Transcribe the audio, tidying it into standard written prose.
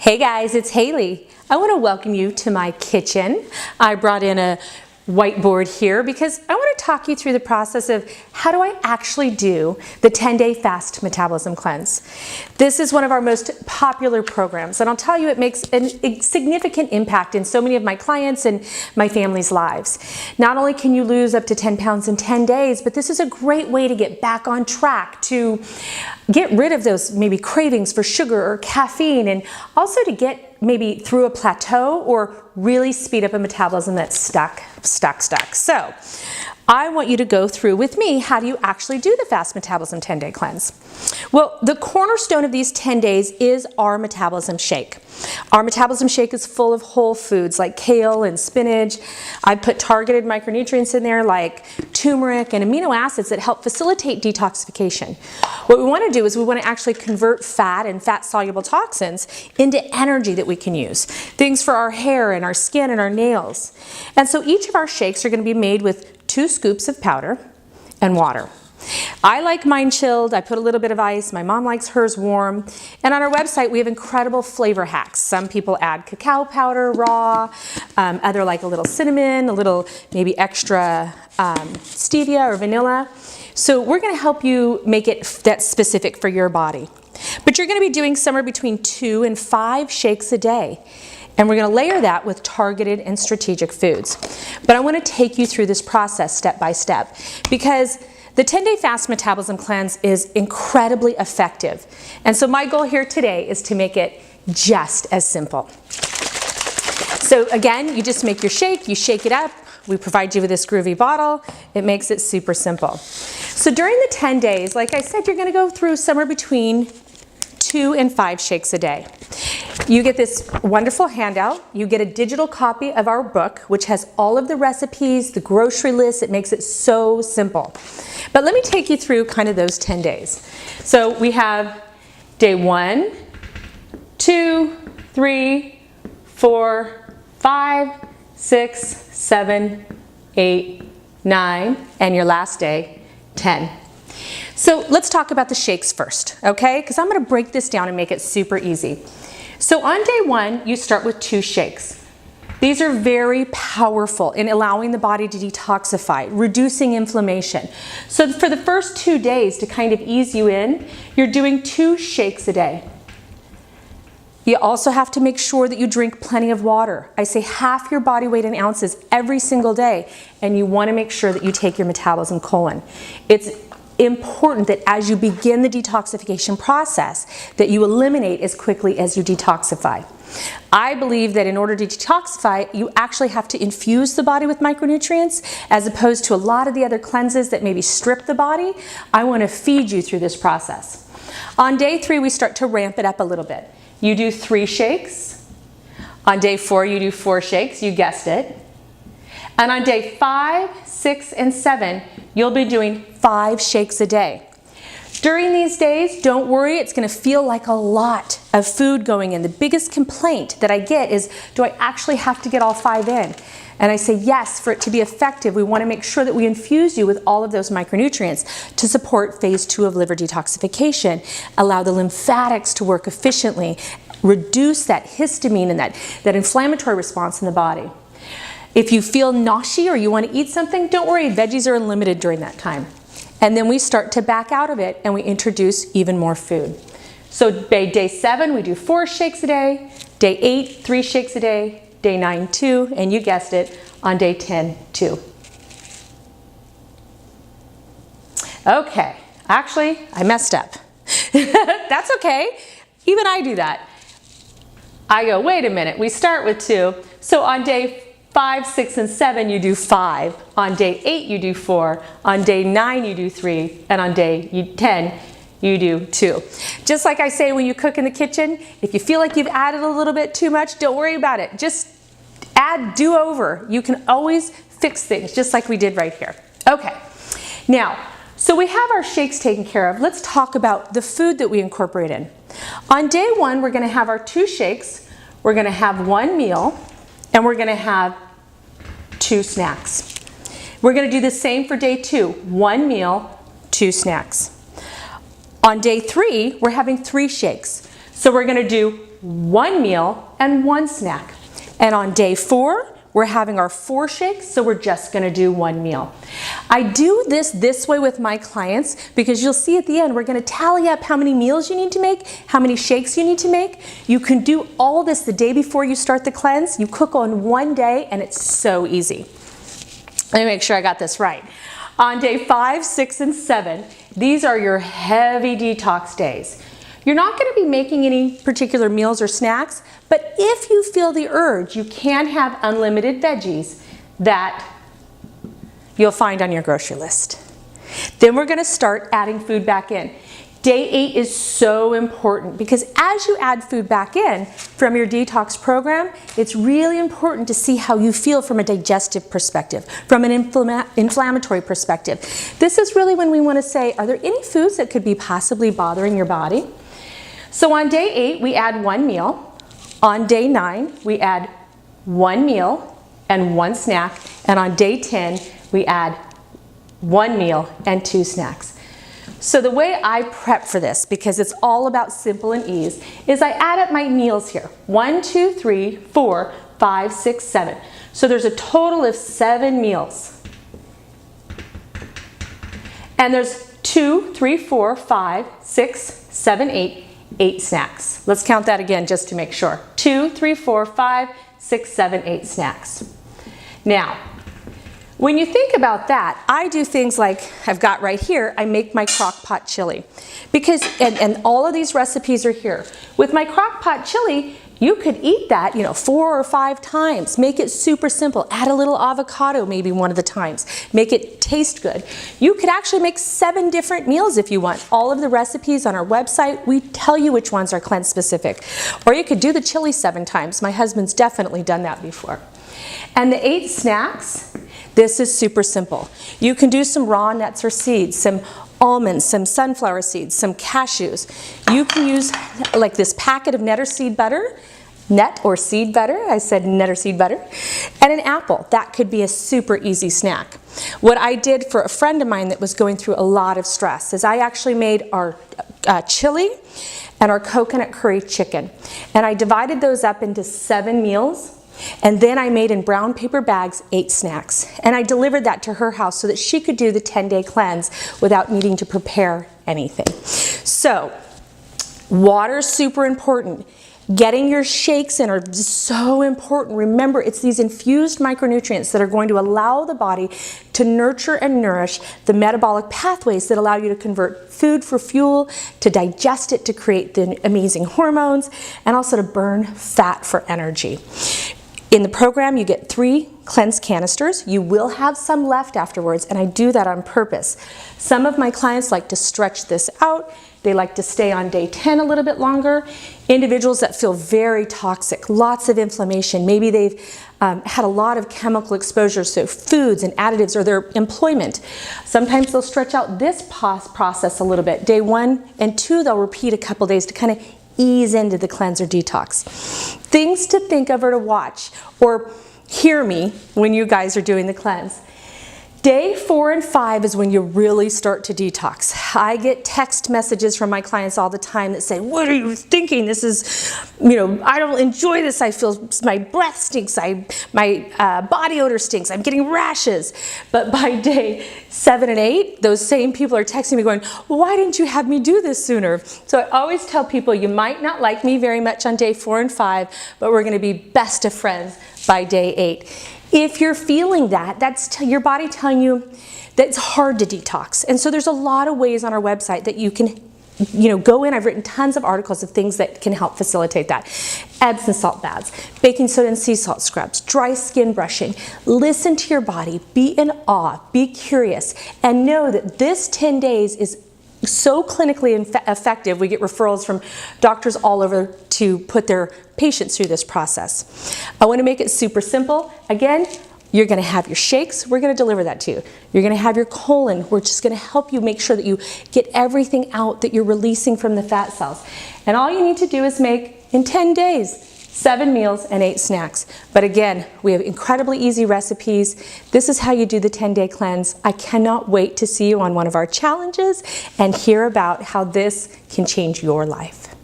Hey guys, it's Haley. I want to welcome you to my kitchen. I brought in a whiteboard here because I want to talk you through the process of how do I actually do the 10-day fast metabolism cleanse. This is one of our most popular programs, and I'll tell you it makes a significant impact in so many of my clients and my family's lives. Not only can you lose up to 10 pounds in 10 days, but this is a great way to get back on track, to get rid of those maybe cravings for sugar or caffeine, and also to get maybe through a plateau or really speed up a metabolism that's stuck. So I want you to go through with me, how do you actually do the Fast Metabolism 10-day cleanse? Well, the cornerstone of these 10 days is our Metabolism Shake. Our Metabolism Shake is full of whole foods like kale and spinach. I put targeted micronutrients in there like turmeric and amino acids that help facilitate detoxification. What we want to do is we want to actually convert fat and fat-soluble toxins into energy that we can use. Things for our hair and our skin and our nails. And so each of our shakes are going to be made with 2 scoops of powder and water. I like mine chilled. I put a little bit of ice. My mom likes hers warm. And on our website, we have incredible flavor hacks. Some people add cacao powder raw, other like a little cinnamon, a little maybe extra stevia or vanilla. So we're going to help you make it that specific for your body. But you're going to be doing somewhere between 2 and 5 shakes a day. And we're going to layer that with targeted and strategic foods. But I want to take you through this process step by step, because the 10-day fast metabolism cleanse is incredibly effective. And so my goal here today is to make it just as simple. So again, you just make your shake, you shake it up. We provide you with this groovy bottle. It makes it super simple. So during the 10 days, like I said, you're going to go through somewhere between 2 and 5 shakes a day. You get this wonderful handout. You get a digital copy of our book, which has all of the recipes, the grocery list. It makes it so simple. But let me take you through kind of those 10 days. So we have day 1, 2, 3, 4, 5, 6, 7, 8, 9, and your last day, 10. So let's talk about the shakes first, okay? Because I'm going to break this down and make it super easy. So on day 1, you start with 2 shakes. These are very powerful in allowing the body to detoxify, reducing inflammation. So for the first 2 days, to kind of ease you in, you're doing 2 shakes a day. You also have to make sure that you drink plenty of water. I say half your body weight in ounces every single day, and you want to make sure that you take your metabolism colon. It's important that as you begin the detoxification process, that you eliminate as quickly as you detoxify. I believe that in order to detoxify, you actually have to infuse the body with micronutrients, as opposed to a lot of the other cleanses that maybe strip the body. I want to feed you through this process. On day 3, we start to ramp it up a little bit. You do 3 shakes. On day 4, you do 4 shakes, you guessed it. And on day 5, 6, and 7, you'll be doing 5 shakes a day. During these days, don't worry, it's going to feel like a lot of food going in. The biggest complaint that I get is, do I actually have to get all 5 in? And I say yes, for it to be effective, we want to make sure that we infuse you with all of those micronutrients to support phase 2 of liver detoxification, allow the lymphatics to work efficiently, reduce that histamine and that inflammatory response in the body. If you feel nauseous or you want to eat something, don't worry, veggies are unlimited during that time. And then we start to back out of it and we introduce even more food. So day 7, we do 4 shakes a day. Day 8, 3 shakes a day. Day 9, 2, and you guessed it, on day 10, 2. Okay, actually, I messed up. That's okay. Even I do that. I go, wait a minute, we start with 2. So on day 5, 6, and 7, you do 5. On day 8, you do 4. On day 9, you do 3. And on day 10, you do 2. Just like I say when you cook in the kitchen, if you feel like you've added a little bit too much, don't worry about it. Just add do-over. You can always fix things, just like we did right here. Okay, now, so we have our shakes taken care of. Let's talk about the food that we incorporate in. On day 1, we're going to have our 2 shakes. We're going to have 1 meal, and we're going to have 2 snacks. We're going to do the same for day 2. 1 meal, 2 snacks. On day 3, we're having 3 shakes. So we're gonna do 1 meal and 1 snack. And on day 4, we're having our 4 shakes, so we're just gonna do 1 meal. I do this way with my clients because you'll see at the end, we're gonna tally up how many meals you need to make, how many shakes you need to make. You can do all this the day before you start the cleanse. You cook on 1 day and it's so easy. Let me make sure I got this right. On day 5, 6, and 7, these are your heavy detox days. You're not going to be making any particular meals or snacks, but if you feel the urge, you can have unlimited veggies that you'll find on your grocery list. Then we're going to start adding food back in. Day 8 is so important because as you add food back in from your detox program, it's really important to see how you feel from a digestive perspective, from an inflammatory perspective. This is really when we want to say, are there any foods that could be possibly bothering your body? So on day 8, we add 1 meal. On day 9, we add 1 meal and 1 snack. And on day 10, we add 1 meal and 2 snacks. So the way I prep for this, because it's all about simple and ease, is I add up my meals here. 1, 2, 3, 4, 5, 6, 7. So there's a total of 7 meals. And there's 2, 3, 4, 5, 6, 7, 8 snacks. Let's count that again just to make sure. 2, 3, 4, 5, 6, 7, 8 snacks. Now, when you think about that, I do things like I've got right here, I make my Crock-Pot Chili. Because, and all of these recipes are here. With my Crock-Pot Chili, you could eat that, 4 or 5 times. Make it super simple. Add a little avocado maybe one of the times. Make it taste good. You could actually make 7 different meals if you want. All of the recipes on our website, we tell you which ones are cleanse specific. Or you could do the chili 7 times. My husband's definitely done that before. And the 8 snacks, this is super simple. You can do some raw nuts or seeds, some almonds, some sunflower seeds, some cashews. You can use like this packet of net or seed butter, I said net or seed butter, and an apple. That could be a super easy snack. What I did for a friend of mine that was going through a lot of stress is I actually made our chili and our coconut curry chicken. And I divided those up into 7 meals. And then I made in brown paper bags 8 snacks. And I delivered that to her house so that she could do the 10-day cleanse without needing to prepare anything. So, water's super important. Getting your shakes in are so important. Remember, it's these infused micronutrients that are going to allow the body to nurture and nourish the metabolic pathways that allow you to convert food for fuel, to digest it, to create the amazing hormones, and also to burn fat for energy. In the program, you get 3 cleanse canisters. You will have some left afterwards, and I do that on purpose. Some of my clients like to stretch this out. They like to stay on day 10 a little bit longer. Individuals that feel very toxic, lots of inflammation, maybe they've had a lot of chemical exposure, so foods and additives or their employment. Sometimes they'll stretch out this process a little bit. Day 1 and 2, they'll repeat a couple days to kind of ease into the cleanse or detox. Things to think of or to watch or hear me when you guys are doing the cleanse. Day 4 and 5 is when you really start to detox. I get text messages from my clients all the time that say, what are you thinking? This is, I don't enjoy this. I feel my breath stinks. My body odor stinks. I'm getting rashes. But by day 7 and 8, those same people are texting me going, well, why didn't you have me do this sooner? So I always tell people, you might not like me very much on day 4 and 5, but we're going to be best of friends by day 8. If you're feeling that, that's your body telling you that it's hard to detox. And so there's a lot of ways on our website that you can go in. I've written tons of articles of things that can help facilitate that. Epsom salt baths, baking soda and sea salt scrubs, dry skin brushing. Listen to your body, be in awe, be curious, and know that this 10 days is so clinically effective. We get referrals from doctors all over to put their patients through this process. I want to make it super simple. Again, you're going to have your shakes. We're going to deliver that to you. You're going to have your colon. We're just going to help you make sure that you get everything out that you're releasing from the fat cells. And all you need to do is make, in 10 days, 7 meals and 8 snacks. But again, we have incredibly easy recipes. This is how you do the 10-day cleanse. I cannot wait to see you on one of our challenges and hear about how this can change your life.